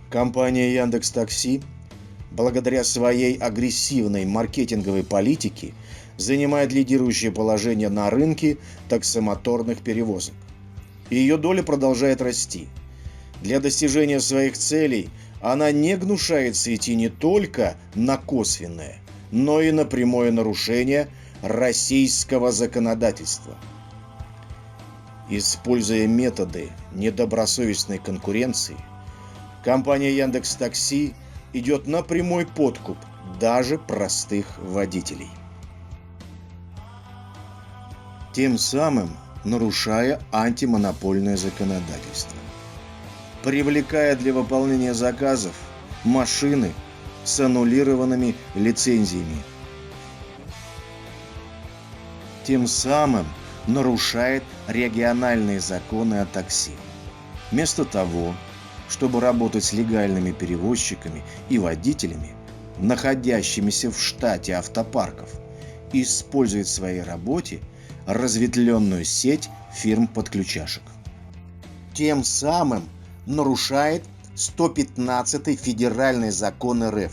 Компания Яндекс.Такси, благодаря своей агрессивной маркетинговой политике, занимает лидирующее положение на рынке таксомоторных перевозок. И ее доля продолжает расти. Для достижения своих целей она не гнушается идти не только на косвенное, но и на прямое нарушение российского законодательства. Используя методы недобросовестной конкуренции, компания Яндекс.Такси идет на прямой подкуп даже простых водителей, тем самым нарушая антимонопольное законодательство, привлекая для выполнения заказов машины с аннулированными лицензиями. Тем самым нарушает региональные законы о такси. Вместо того, чтобы работать с легальными перевозчиками и водителями, находящимися в штате автопарков, использует в своей работе разветвленную сеть фирм-подключашек. Тем самым нарушает 115-й федеральный закон РФ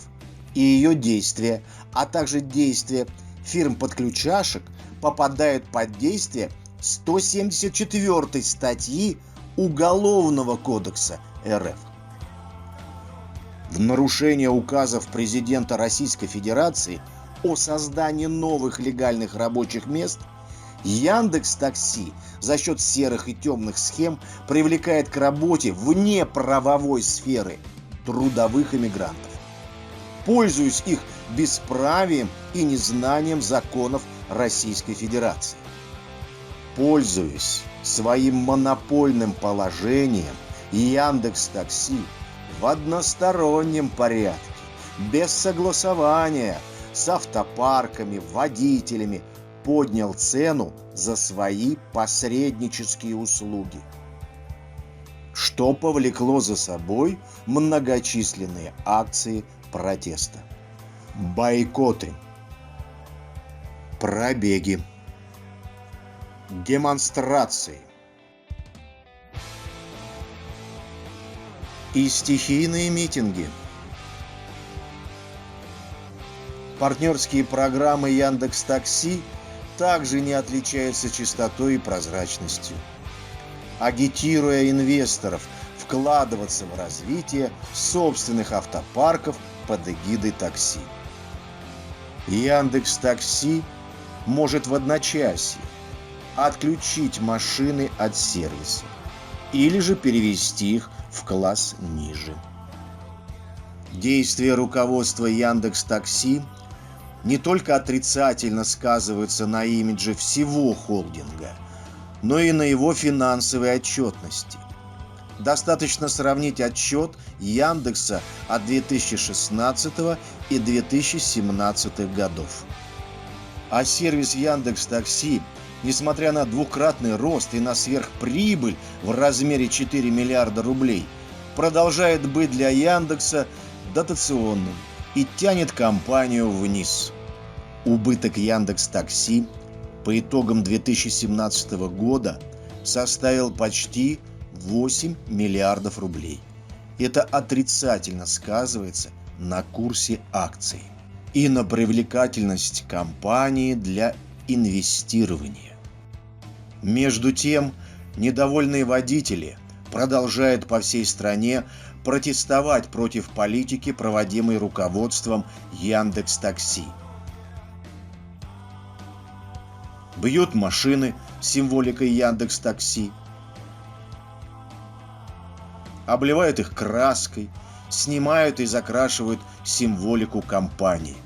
и ее действия, а также действия фирм-подключашек попадают под действие 174-й статьи Уголовного кодекса РФ. В нарушение указов президента Российской Федерации о создании новых легальных рабочих мест Яндекс.Такси за счет серых и темных схем привлекает к работе вне правовой сферы трудовых иммигрантов, пользуясь их бесправием и незнанием законов Российской Федерации. Пользуясь своим монопольным положением, Яндекс.Такси в одностороннем порядке, без согласования с автопарками, водителями, поднял цену за свои посреднические услуги, что повлекло за собой многочисленные акции протеста, бойкоты, пробеги, демонстрации и стихийные митинги. Партнерские программы Яндекс.Такси также не отличаются чистотой и прозрачностью, агитируя инвесторов вкладываться в развитие собственных автопарков под эгидой такси. Яндекс.Такси может в одночасье отключить машины от сервиса или же перевести их в класс ниже. Действия руководства Яндекс.Такси не только отрицательно сказываются на имидже всего холдинга, но и на его финансовой отчетности. Достаточно сравнить отчет Яндекса от 2016 и 2017 годов. А сервис Яндекс.Такси, несмотря на двукратный рост и на сверхприбыль в размере 4 миллиарда рублей, продолжает быть для Яндекса дотационным и тянет компанию вниз. Убыток Яндекс.Такси по итогам 2017 года составил почти 8 миллиардов рублей. Это отрицательно сказывается на курсе акций и на привлекательность компании для инвестирования. Между тем, недовольные водители продолжают по всей стране протестовать против политики, проводимой руководством Яндекс.Такси. Бьют машины с символикой Яндекс.Такси, обливают их краской, снимают и закрашивают символику компании.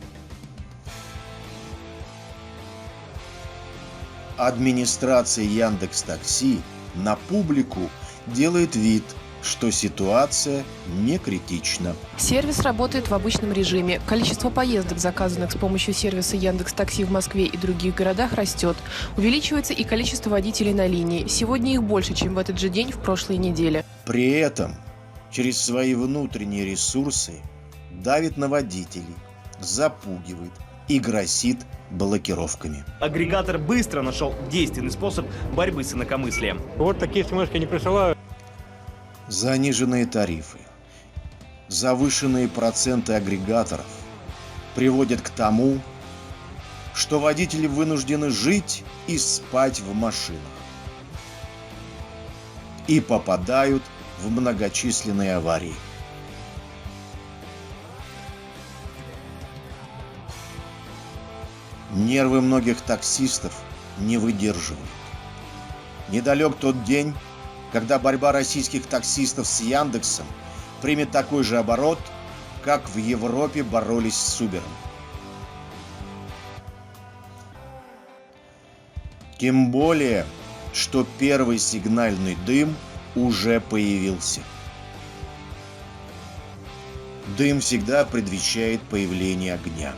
Администрация Яндекс.Такси на публику делает вид, что ситуация не критична. Сервис работает в обычном режиме. Количество поездок, заказанных с помощью сервиса Яндекс.Такси в Москве и других городах, растет. Увеличивается и количество водителей на линии. Сегодня их больше, чем в этот же день в прошлой неделе. При этом через свои внутренние ресурсы давит на водителей, запугивает и грозит блокировками. Агрегатор быстро нашел действенный способ борьбы с инакомыслием. Вот такие смс не присылают. Заниженные тарифы Завышенные проценты агрегаторов приводят к тому, что водители вынуждены жить и спать в машинах и попадают в многочисленные аварии. Нервы многих таксистов не выдерживают. Недалек тот день, когда борьба российских таксистов с Яндексом примет такой же оборот, как в Европе боролись с Uber. Тем более, что первый сигнальный дым уже появился. Дым всегда предвещает появление огня.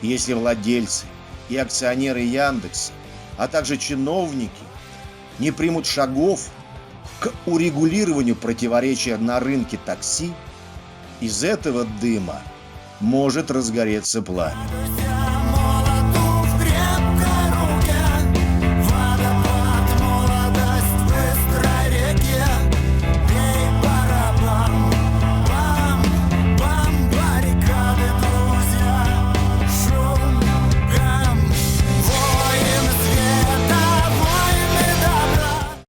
Если владельцы и акционеры Яндекса, а также чиновники не примут шагов к урегулированию противоречия на рынке такси, из этого дыма может разгореться пламя.